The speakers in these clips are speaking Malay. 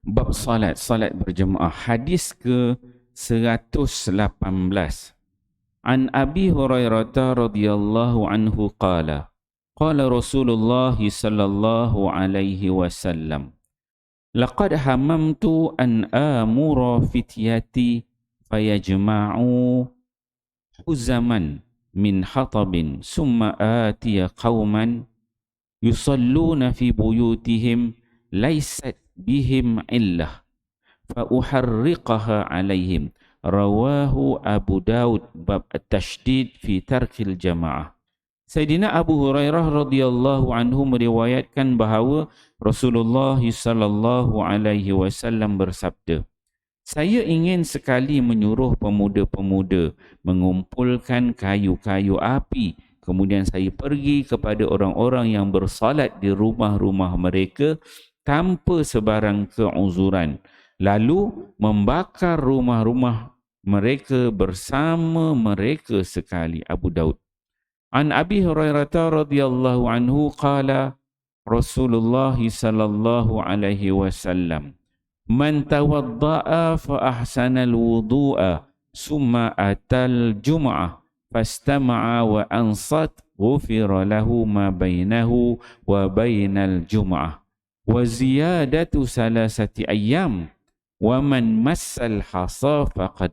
Bab salat berjemaah. Hadis ke 118. An Abi Hurairah radhiyallahu anhu qala Rasulullah sallallahu alaihi wasallam laqad hamamtu an amura fityati fayajma'u huzaman min hatabin summa atiya qauman yusalluna fi buyutihim laysat bihim illah fa uharriqaha alaihim. Rawahu Abu Daud bab at-tashdid fi tarkil jamaah. Sayyidina Abu Hurairah radhiyallahu anhu meriwayatkan bahawa Rasulullah sallallahu alaihi wasallam bersabda, saya ingin sekali menyuruh pemuda-pemuda mengumpulkan kayu-kayu api. Kemudian saya pergi kepada orang-orang yang bersalat di rumah-rumah mereka tanpa sebarang keuzuran. Lalu membakar rumah-rumah mereka bersama mereka sekali. Abu Daud. An Abi Hurairah radhiyallahu anhu qala Rasulullah sallallahu alaihi wasallam man tawadda'a fa ahsana al-wudu'a summa atal jum'ah fastama'a wa ansat ghufira lahu ma bainahu wa bainal jum'ah wa ziyadatu salasati ayyam wa man massal hasa faqad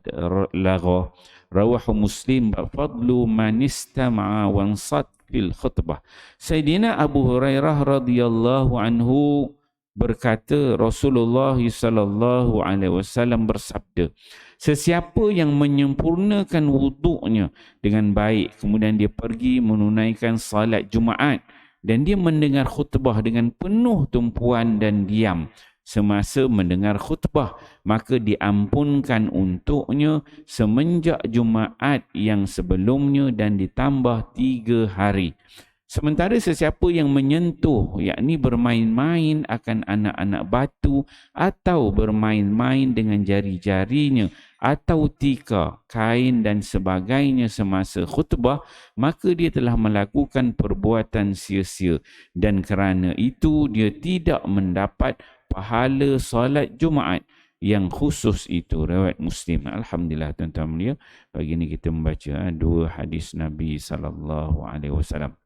lagha. Rawahu Muslim fadlu man istama'a wa ansat fil khutbah. Sayyidina Abu Hurairah radhiyallahu anhu berkata, Rasulullah sallallahu alaihi wasallam bersabda, sesiapa yang menyempurnakan wuduknya dengan baik, kemudian dia pergi menunaikan salat Jumaat dan dia mendengar khutbah dengan penuh tumpuan dan diam semasa mendengar khutbah, maka diampunkan untuknya semenjak Jumaat yang sebelumnya dan ditambah 3 hari. Sementara sesiapa yang menyentuh, yakni bermain-main akan anak-anak batu atau bermain-main dengan jari-jarinya atau tika, kain dan sebagainya semasa khutbah, maka dia telah melakukan perbuatan sia-sia dan kerana itu dia tidak mendapat pahala solat Jumaat yang khusus itu. Riwayat Muslim. Alhamdulillah tuan-tuan mulia, pagi ini kita membaca 2 hadis Nabi sallallahu alaihi wasallam.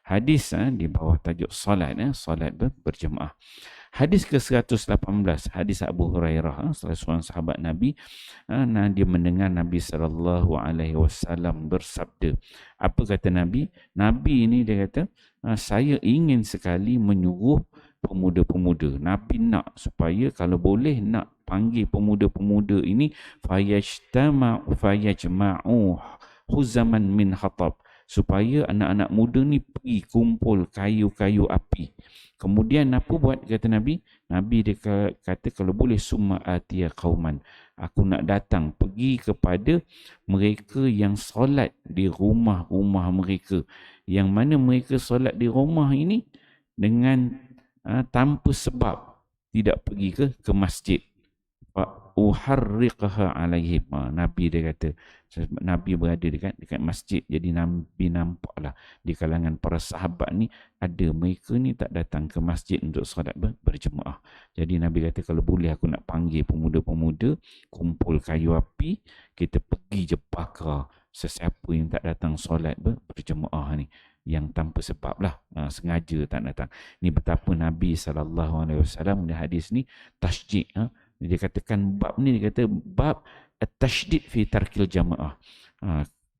Hadis di bawah tajuk solat, solat berjemaah. Hadis ke-118, hadis Abu Hurairah, salah seorang sahabat Nabi, dia mendengar Nabi sallallahu alaihi wasallam bersabda. Apa kata Nabi? Nabi ini dia kata, saya ingin sekali menyuruh pemuda-pemuda. Nabi nak supaya kalau boleh nak panggil pemuda-pemuda ini fayajma'u huzaman min hatab, supaya anak-anak muda ni pergi kumpul kayu-kayu api. Kemudian apa buat kata Nabi? Nabi dia kata kalau boleh summa atiya qauman, aku nak datang pergi kepada mereka yang solat di rumah-rumah mereka, yang mana mereka solat di rumah ini dengan tanpa sebab tidak pergi ke masjid. Uharriqaha alaihim. Nabi dia kata, Nabi berada dekat masjid, jadi Nabi nampaklah di kalangan para sahabat ni ada mereka ni tak datang ke masjid untuk solat berjemaah. Jadi Nabi kata kalau boleh aku nak panggil pemuda-pemuda kumpul kayu api, kita pergi je bakar sesiapa yang tak datang solat berjemaah ni, yang tanpa sebab lah, sengaja tak datang. Ni betapa Nabi SAW di hadis ni tasjid. Dia katakan bab ni, dia kata bab at-tashdid fi tarkil jamaah.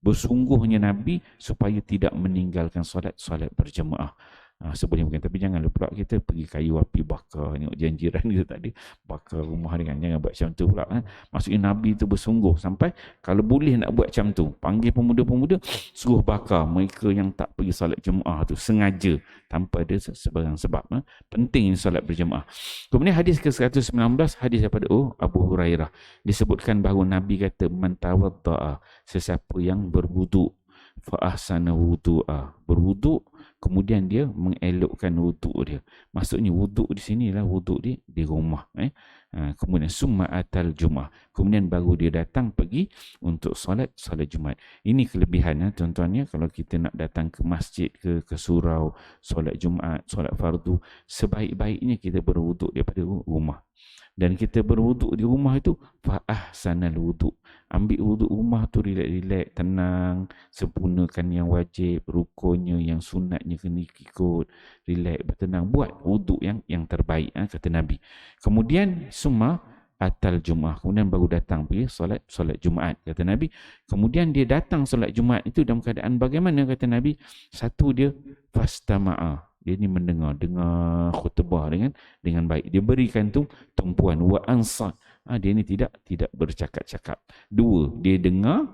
Bersungguhnya Nabi supaya tidak meninggalkan solat berjemaah. Sebelum mungkin, tapi jangan lupa kita pergi kayu api bakar, tengok janjiran kita tadi, bakar rumah dia kan, jangan buat macam tu pula kan. Maksudnya Nabi tu bersungguh sampai kalau boleh nak buat macam tu, panggil pemuda-pemuda suruh bakar mereka yang tak pergi solat jemaah tu sengaja tanpa ada sebarang sebab. Penting solat berjemaah. Kemudian hadis ke-119, hadis daripada Abu Hurairah, disebutkan bahawa Nabi kata man tawadda'a, sesiapa yang berwuduk fa ahsana wudu'a, berwuduk kemudian dia mengelokkan wuduk dia. Maksudnya wuduk di sinilah wuduk dia di rumah. Kemudian summa atal jum'ah, kemudian baru dia datang pergi untuk solat Jumaat. Ini kelebihan tuan-tuan, kalau kita nak datang ke masjid ke surau solat Jumaat, solat fardu, sebaik-baiknya kita berwuduk daripada rumah. Dan kita berwuduk di rumah itu fa ahsanal wuduk. Ambil wuduk rumah tu relax-relax, tenang, sempurnakan yang wajib, rukunnya, yang sunatnya kena ikut, relax, bertenang, buat wuduk yang terbaik, kata Nabi. Kemudian summa atal Jumaat, kemudian baru datang pergi solat Jumaat, kata Nabi. Kemudian dia datang solat Jumaat itu dalam keadaan bagaimana, kata Nabi? Satu, dia fastama'a, dia ni dengar khutbah dengan baik. Dia berikan tu tumpuan, wa ansat, dia ni tidak bercakap-cakap. Dua, dia dengar,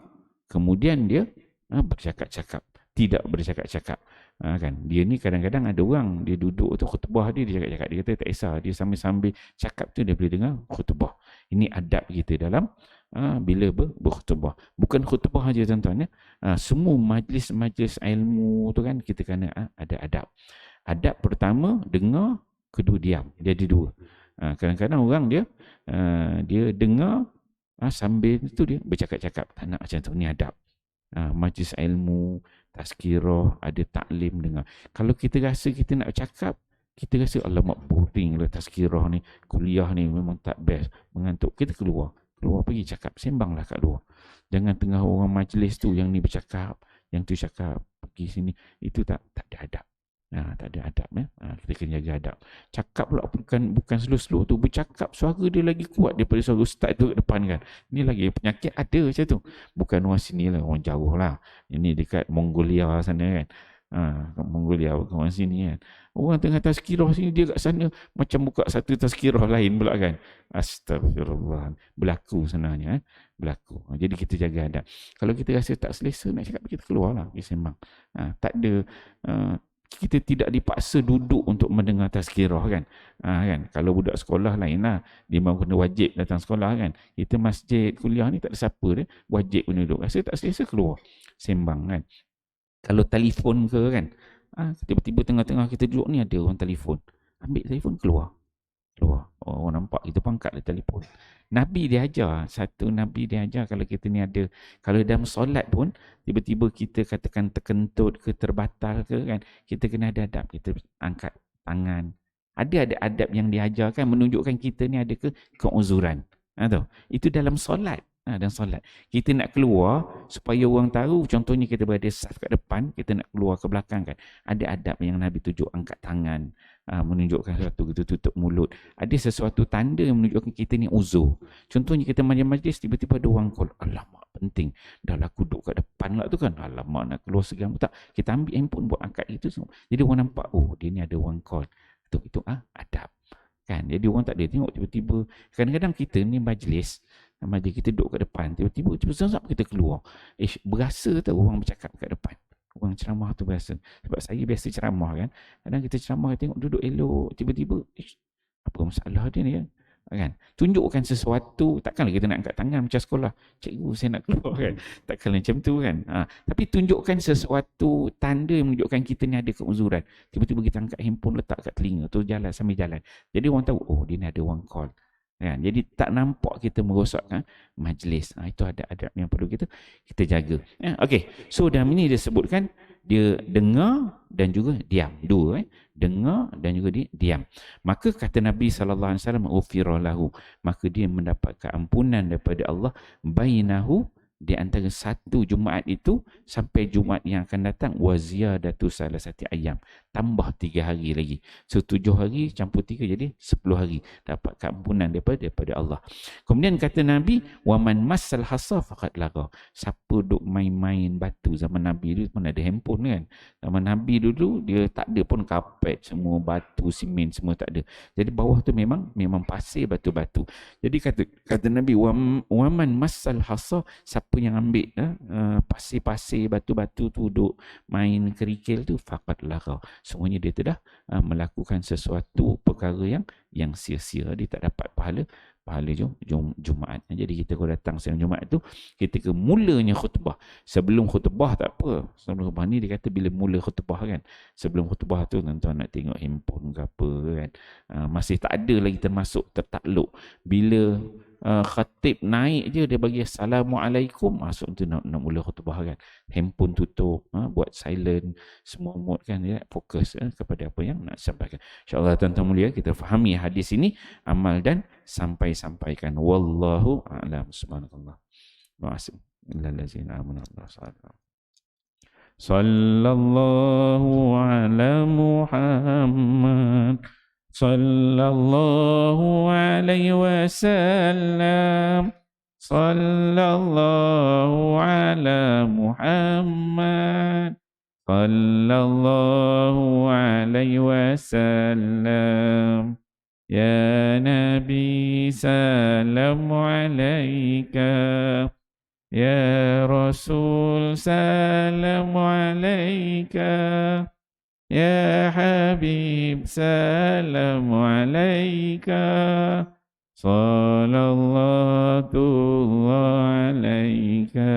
kemudian dia bercakap-cakap, tidak bercakap-cakap. Kan, dia ni kadang-kadang ada orang dia duduk tu khutbah dia cakap-cakap, dia kata tak kisah, dia sambil-sambil cakap tu dia boleh dengar khutbah. Ini adab kita dalam bila berkhutbah. Bukan khutbah aja tuan-tuan, semua majlis-majlis ilmu tu kan kita kena ada adab. Adab pertama dengar, kedua diam. Jadi dua. Kadang-kadang orang dia dengar sambil tu dia bercakap-cakap, tak nak macam tu. Ni adab. Majlis ilmu, tazkirah, ada taklim, dengar. Kalau kita rasa kita nak bercakap, kita rasa alamak boring lah tazkirah ni, kuliah ni memang tak best, mengantuk, kita keluar pergi cakap, sembanglah kat luar. Jangan tengah orang majlis tu yang ni bercakap, yang tu cakap, pergi sini, itu tak ada adab. Tak ada adab, ya. Kita kena jaga adab. Cakap pula bukan slow-slow tu, bercakap suara dia lagi kuat daripada suara ustaz tu kat depan kan. Ni lagi penyakit ada macam tu. Bukan orang sini lah, orang jauh lah. Ini dekat Mongolia sana kan. Kat Mongolia, bukan orang sini kan. Orang tengah tazkirah sini, dia kat sana macam buka satu tazkirah lain pula kan. Astagfirullah. Berlaku sebenarnya. Berlaku. Jadi kita jaga adab. Kalau kita rasa tak selesa nak cakap, kita keluar lah, kita sembang. Tak ada... kita tidak dipaksa duduk untuk mendengar tazkirah kan. Kan, kalau budak sekolah lain lah, dia memang kena wajib datang sekolah kan. Kita masjid, kuliah ni tak ada siapa dia, wajib kena duduk. Rasa tak selesa, keluar sembang kan. Kalau telefon ke kan, tiba-tiba tengah-tengah kita duduk ni ada orang telefon, ambil telefon, keluar. Orang nampak kita pangkat dia telefon. Nabi dia ajar, Nabi dia ajar, kalau kita ni ada, kalau dalam solat pun tiba-tiba kita katakan terkentut ke terbatal ke kan, kita kena ada adab, kita angkat tangan. Ada adab yang diajarkan menunjukkan kita ni ada keuzuran. Itu dalam solat. Dan solat kita nak keluar supaya orang tahu, contohnya kita berada saf kat depan, kita nak keluar ke belakang kan, ada adab yang Nabi tunjuk, angkat tangan, menunjukkan sesuatu, kita tutup mulut, ada sesuatu tanda yang menunjukkan kita ni uzur. Contohnya kita majlis, tiba-tiba ada orang call, alamak penting, dah lah aku duduk kat depan lah tu kan, alamak nak keluar segan, tak, kita ambil handphone buat angkat itu semua. Jadi orang nampak, oh dia ni ada orang call, itu adab kan. Jadi orang tak ada tengok tiba-tiba, kadang-kadang kita ni majlis kita duduk kat depan, tiba-tiba zap kita keluar. Berasa tak orang bercakap kat depan, orang ceramah tu berasa. Sebab saya biasa ceramah kan, kadang kita ceramah tengok duduk elok, tiba-tiba apa masalah dia ni kan. Tunjukkan sesuatu, takkanlah kita nak angkat tangan macam sekolah, cikgu saya nak keluar kan, takkanlah macam tu kan. Tapi tunjukkan sesuatu tanda yang menunjukkan kita ni ada keuzuran. Tiba-tiba kita angkat handphone, letak kat telinga tu, jalan sambil jalan, jadi orang tahu, oh dia ni ada orang call kan. Jadi tak nampak kita merosakkan majlis. Itu ada adab yang perlu kita jaga. Okey. So dalam ini dia sebutkan dia dengar dan juga diam. Dua, dengar dan juga diam. Maka kata Nabi sallallahu alaihi wasallam, ufira lahu, maka dia mendapat keampunan daripada Allah, bainahu, di antara satu Jumaat itu sampai Jumaat yang akan datang, wa ziyadatu salasati ayyam, tambah 3 hari lagi. So 7 hari campur 3 jadi 10 hari dapat keampunan daripada Allah. Kemudian kata Nabi, wa man massal hasa faqad laga, siapa duk main-main batu. Zaman Nabi dulu pun ada handphone kan. Zaman Nabi dulu dia tak ada pun kapet, semua batu, simen semua tak ada. Jadi bawah tu memang pasir, batu-batu. Jadi kata Nabi, wa man massal hasa, siapa yang ambil pasir-pasir, batu-batu tu duk main kerikil tu, faqad laga, semuanya dia telah melakukan sesuatu perkara yang sia-sia, dia tak dapat pahala Jumaat. Jadi kita kalau datang siang Jumaat tu, kita ke mulanya khutbah. Sebelum khutbah tak apa. Sebelum khutbah ni dia kata bila mula khutbah kan. Sebelum khutbah tu tuan-tuan nak tengok handphone ke apa kan. Masih tak ada lagi termasuk tertakluk. Bila khatib naik je dia bagi Assalamualaikum, masuk tu nak mula khutbah kan. Handphone tutup, buat silent, semua mode kan, dia fokus kepada apa yang nak sampaikan. InsyaAllah tuan-tuan mulia, kita fahami hadis ini, amal dan sampaikan. Wallahu a'lam. Subhanallah. Ma'asim. Illallazina amanu sallallahu ala Muhammad sallallahu alaihi wasallam sallallahu ala Muhammad sallallahu alaihi wasallam. Ya Nabi salam alaika, Ya Rasul salam alaika, Ya Habib salam alaika, sallallahu alaika,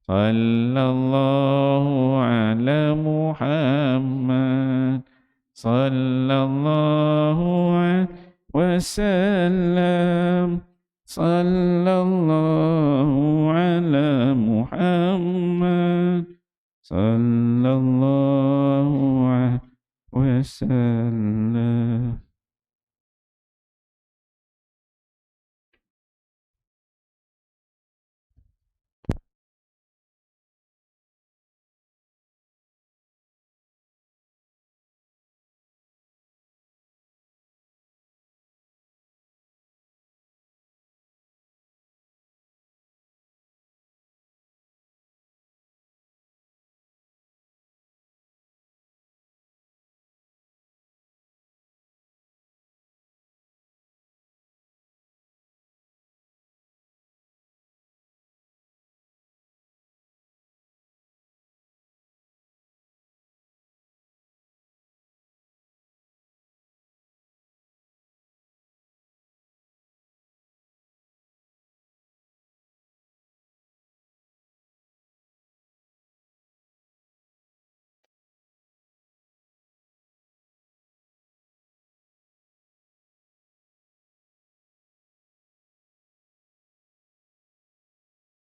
sallallahu ala Muhammad sallallahu alaihi wasallam sallallahu ala Muhammad sallallahu alaihi wasallam.